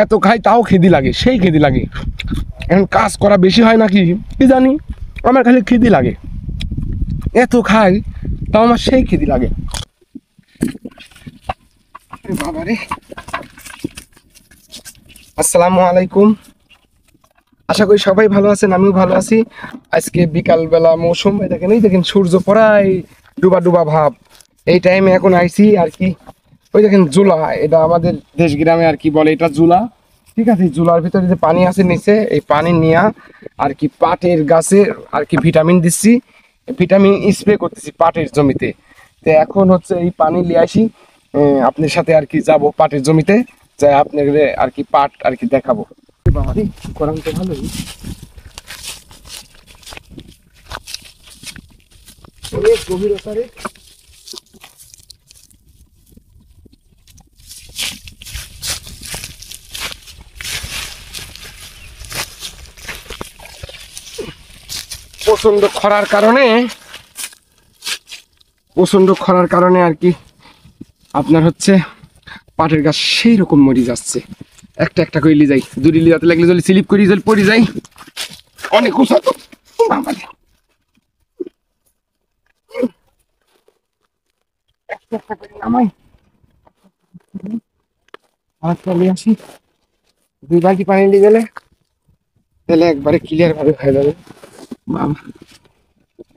এত খাই তাও খিদি লাগে, সেই খিদি লাগে। এখন কাজ করা বেশি হয় নাকি কি জানি, আমার খালি খিদি লাগে। এত খাই তাও আমার সেই খিদি লাগে। বাবারে, আসসালামু আলাইকুম। আশা করি সবাই ভালো আছেন, আমিও ভালো আছি। আজকে বিকালবেলা মৌসুম, দেখেন এই দেখেন সূর্য প্রায় ডুবা ডুবা ভাব। এই টাইমে এখন আইছি আর কি। ওই দেখেন জুলা, এটা আমাদের দেশ গ্রামে আর কি বলে এটা জুলা। ঠিক আছে, এই জুলার ভিতরে যে পানি আছে নিচে, এই পানি নিয়ে আর কি পাটের গাছে আর কি ভিটামিন দিচ্ছি, ভিটামিন স্প্রে করতেছি পাটের জমিতে। তো এখন হচ্ছে এই পানি নিয়ে আসি, আপনার সাথে আর কি যাব পাটের জমিতে, যাই আপনাকে আর কি পাট আর কি দেখাবো। বাবা রে, করান তো ভালোই। অনেক গভীরতা রে। প্রচন্ড খরার কারণে আর কি আপনার হচ্ছে পাটের গাছ সেই রকম মরি যাচ্ছে। একটা একটা করে লিয়ে যাই, দূরে লিয়ে যেতে লাগলে যদি স্লিপ করি যদি পড়ে যাই, অনেক উঁচা তো। একটা একটা করে নামাই, আর চলে আসি। 2 বালতি পানি নিয়ে গেলে তাহলে একবারে ক্লিয়ার ভাবে হয়ে যাবে। বাবা,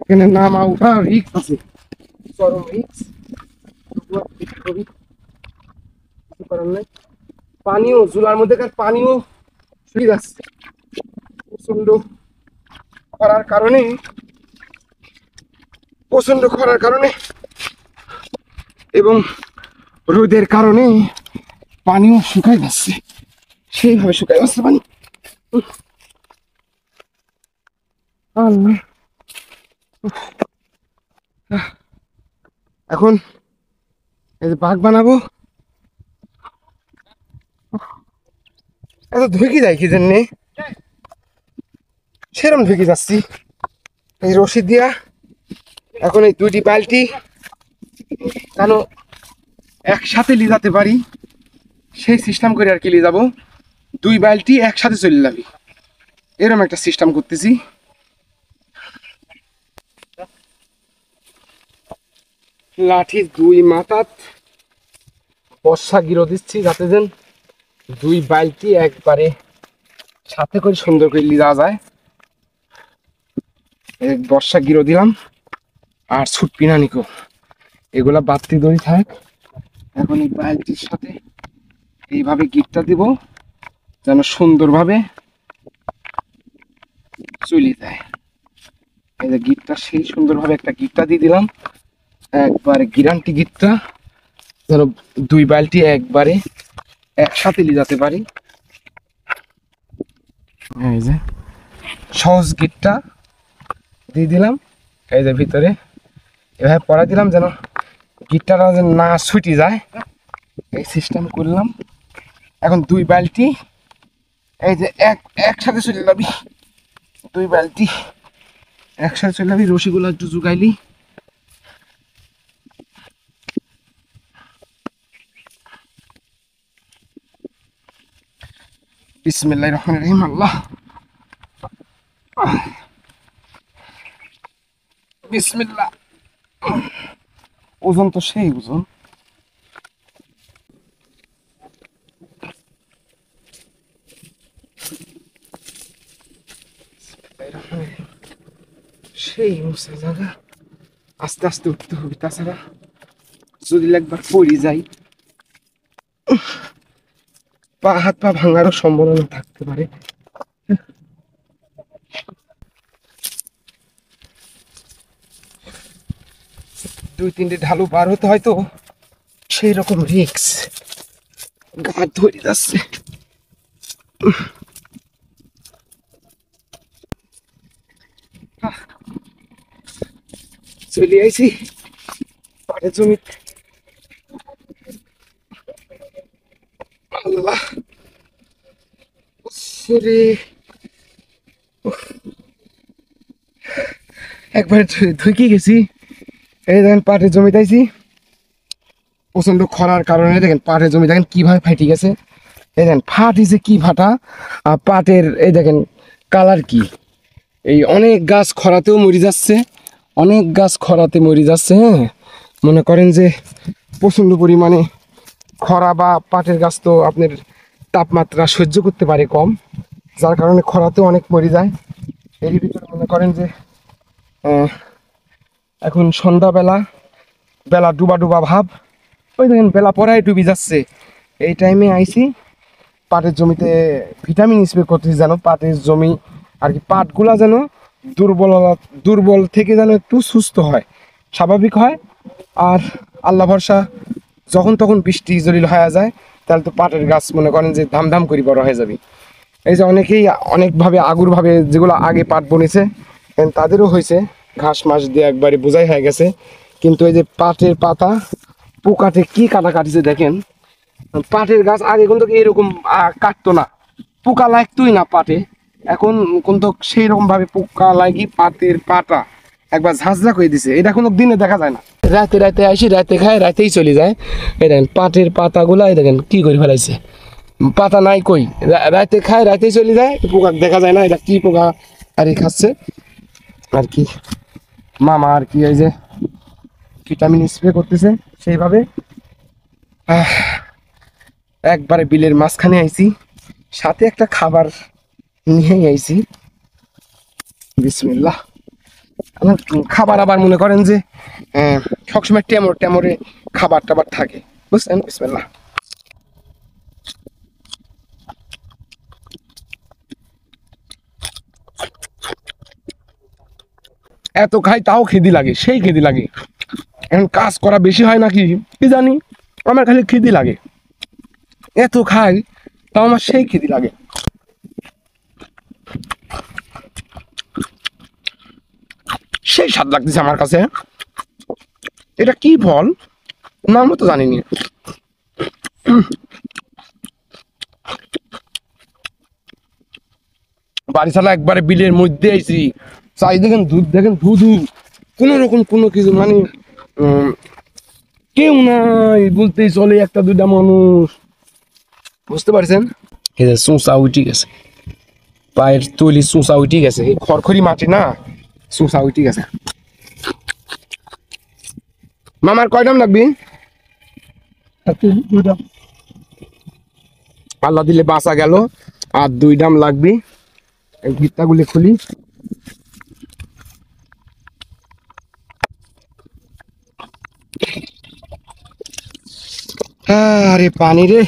এখানে নামা উঠা রিক্স আছে, চরম রিক্স। কিছু করার নাই। পানিও জুলার মধ্যেকার পানিও শুকিয়ে যাচ্ছে প্রচন্ড খরার কারণে। এবং রোদের কারণে পানিও শুকাই যাচ্ছে, সেইভাবে শুকাই যাচ্ছে পানি। আল্লাহ, এখন এই যে বাঘ বানাবো। এত ঢুকি যায় কি জন্যে, সেরম ঢুকে যাচ্ছি এই রশি দিয়া। এখন এই 2টি বালতি কেন একসাথে নিয়ে যেতে পারি সেই সিস্টেম করে আর কি নিয়ে যাবো। 2 বালতি একসাথে চলে যাবি, এরকম একটা সিস্টেম করতেছি। লাঠির 2 মাথাত বর্ষা গিরো দিচ্ছি, যাতে যেন 2 বালতি একবারে সাথে করে সুন্দর করে নিয়ে যাওয়া যায়। বর্ষা গিরো দিলাম, আর ছুটপি না নিকো, এগুলা বাড়তি দড়ি থাক। এখন এই বালতির সাথে এইভাবে গিটটা দিব যেন সুন্দরভাবে চলে যায়। এই যে গিটটা, সেই সুন্দরভাবে একটা গিটটা দিয়ে দিলাম, একবারে গ্যারান্টি গিটটা, যেন 2 বালতি একবারে একসাথে নিয়ে যেতে পারি। এই যে সহজ গিটটা দিয়ে দিলাম, এই যে ভিতরে এভাবে পড়া দিলাম যেন গিটটা যেন না ছুটি যায়, এই সিস্টেম করলাম। এখন 2 বালতি এই যে একসাথে চলে যাবি, 2 বালতি একসাথে চলে যাবি। রশিগুলো একটু জুগাইলি। বিসমিল্লাহির রহমানির রহিম। আল্লাহ, বিসমিল্লাহ। ওজন তো সেই ওজন। সেই উঁচা জায়গা, আস্তে আস্তে উঠতে হবে, তাছাড়া যদি একবার পড়ে যাই হাত পা ভাঙারও সম্ভাবনা থাকতে পারে। 2-3টে ঢালু পার হতে হয়তো সেই রকম রিক্স, গা ধরে যাচ্ছে। চলে আইছি পাটের জমিতে। আল্লাহ রে, একবার ঢুকে গেছি। এই দেখেন পাটের জমিতে আইছি, প্রচন্ড খরার কারণে দেখেন পাটের জমি দেখেন কিভাবে ফাইটে গেছে। এই দেখেন ফাটিছে কি ফাটা, আর পাটের এই দেখেন কালার কি। এই অনেক গাছ খরাতেও মরে যাচ্ছে, অনেক গাছ খরাতে মরে যাচ্ছে। হ্যাঁ, মনে করেন যে প্রচণ্ড পরিমাণে খরা, বা পাটের গাছ তো আপনার তাপমাত্রা সহ্য করতে পারে কম, যার কারণে খরাতেও অনেক মরে যায়। এর ভিতরে মনে করেন যে এখন সন্ধ্যাবেলা, বেলা ডুবা ডুবা ভাব, ওই দেখেন বেলা পড়ায় ডুবে যাচ্ছে। এই টাইমে আইছি পাটের জমিতে ভিটামিন স্প্রে করতেছি, যেন পাটের জমি আর কি পাটগুলা যেন দুর্বল থেকে যেন একটু সুস্থ হয়, স্বাভাবিক হয়। আর আল্লাহ ভরসা, যখন তখন বৃষ্টি যদি হয়ে যায় তাহলে তো পাটের গাছ মনে করেন যে ধামধাম করে বড় হয়ে যাবে। এই যে অনেকেই অনেকভাবে আগুরভাবে যেগুলো আগে পাট বনেছে তাদেরও হয়েছে, ঘাস মাস দিয়ে একবারে বোঝাই হয়ে গেছে। কিন্তু এই যে পাটের পাতা পোকাতে কি কাটা কাটিছে দেখেন। পাটের গাছ আগে কিন্তু এরকম কাটতো না, পোকা লাগতোই না পাটে। এখন কিন্তু সেই রকম ভাবে পোকা লাগি পাটের পাতা একবার ঝাঁঝরা করে দিছে। এটা কোনো দিনে দেখা যায় না, রাতে রাতে আসি, রাতে খায়, রাতেই চলে যায়। এই দেখেন পাটের পাতাগুলা, এই দেখেন কি করে ফেলাইছে, পাতা নাই কই, রাতে খায় রাতেই চলে যায়, পোকা দেখা যায় না। এটা কি পোকা আর খাচ্ছে আর কি, মামা আর কি এই যে ভিটামিন স্প্রে করতেছে সেইভাবে। একবারে বিলের মাঝখানে আইছি, সাথে একটা খাবার নিয়েই আইছি। বিসমিল্লাহ। আমার খাবার আবার মনে করেন যে সবসময় টেমরে খাবার টাবার থাকে, বুঝছেন। বিসমিল্লাহ। এত খাই তাও খিদি লাগে, সেই খিদি লাগে। এখন কাজ করা বেশি হয় নাকি কি জানি, আমার খালি খিদি লাগে। এত খাই তাও আমার সেই খিদি লাগে। সেই স্বাদ লাগতেছে আমার কাছে। এটা কি ফল নাম তো জানিনি। বাড়ি ছাড়া একবারে বিলের মধ্যে আইছি, চাই দেখেন দুধ, দেখেন ধুধু, কোনো রকম কোনো কিছু মানে কেউ নাই বলতেই চলে, একটা দুইটা মানুষ, বুঝতে পারছেন। এই যে চোঁচা উঠে গেছে, পায়ের তলি চোঁচা উঠে গেছে, এই খড়খড়ি মাটি না, চোঁচা উঠে গেছে। মামার কয় দাম লাগবে? আল্লাহ দিলে বাঁচা গেল, আর 2 দাম লাগবে। এই গিট্টাগুলি খুলি। আরে পানি রে,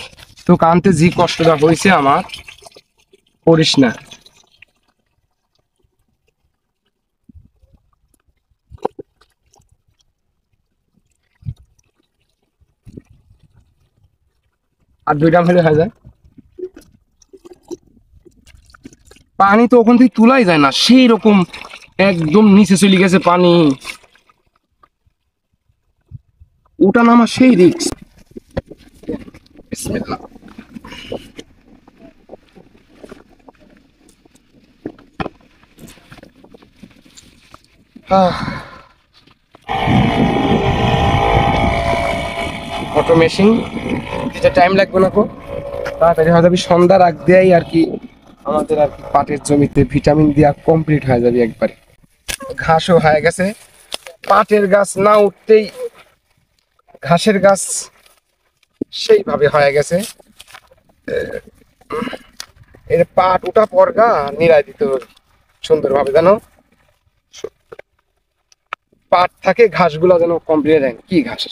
তো কানতে যে কষ্টটা হয়েছে আমার, করিস না। আর 2 দাম হলে হয়ে যায়। পানি তো ওখান থেকে তোলাই যায় না, সেই রকম একদম নিচে চলে গেছে পানি, ওটা নামা সেই রিক্স। বিসমিল্লাহ। অটো মেশিন, এটা টাইম লাগবে না, তাড়াতাড়ি হয়ে যাবে। সন্ধ্যার আগ দিয়েই আর কি আমাদের আর কি পাটের জমিতে ভিটামিন দেওয়া কমপ্লিট হয়ে যাবে একবারে। ঘাসও হয়ে গেছে, পাটের গাছ না উঠতেই ঘাসের গাছ সেইভাবে হয়ে গেছে। এর পাট উঠা পরগা নিরাই দিতে হবে সুন্দরভাবে, যেন পাট থাকে, ঘাসগুলো যেন কমপ্লিট হয়। কি ঘাস,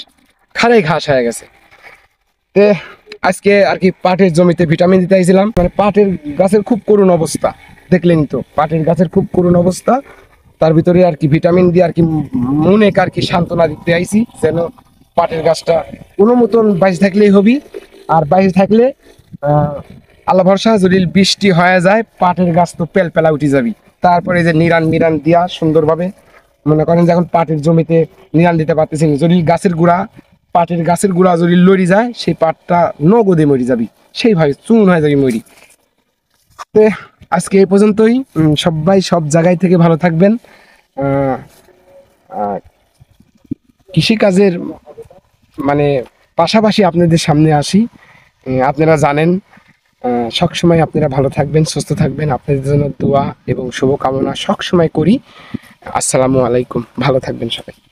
খারাই ঘাস হয়ে গেছে। তে আজকে আর কি পাটের জমিতে ভিটামিন দিতে আইছিলাম, মানে পাটের গাছের খুব করুণ অবস্থা, দেখলেনি তো পাটের গাছের খুব করুণ অবস্থা। তার ভিতরে আর কি ভিটামিন দিয়ে আর কি মনে আর কি সান্ত্বনা দিতে আইছি, যেন পাটের গাছটা কোনো মতন বাইশ থাকলেই হবি। আর বাইশ থাকলে আল্লাহ ভরসা, যদি বৃষ্টি হয়ে যায় পাটের গাছ তো পেলপেলা উঠে যাবি। তারপরে যে নিরান মিরান দিয়া সুন্দরভাবে, মনে করেন যে এখন পাটের জমিতে নিরান দিতে পারতেছি, যদি পাটের গাছের গুড়া যদি লড়ি যায়, সেই পাটটা নগদে মরি যাবি, সেইভাবে চুন হয়ে যাবি মরি। তো আজকে এই পর্যন্তই। সবাই সব জায়গায় থেকে ভালো থাকবেন। কৃষিকাজের মানে পাশাপাশি আপনাদের সামনে আসি, আপনারা জানেন সবসময় আপনারা ভালো থাকবেন, সুস্থ থাকবেন, আপনাদের জন্য দোয়া এবং শুভকামনা সবসময় করি। আসসালামু আলাইকুম, ভালো থাকবেন সবাই।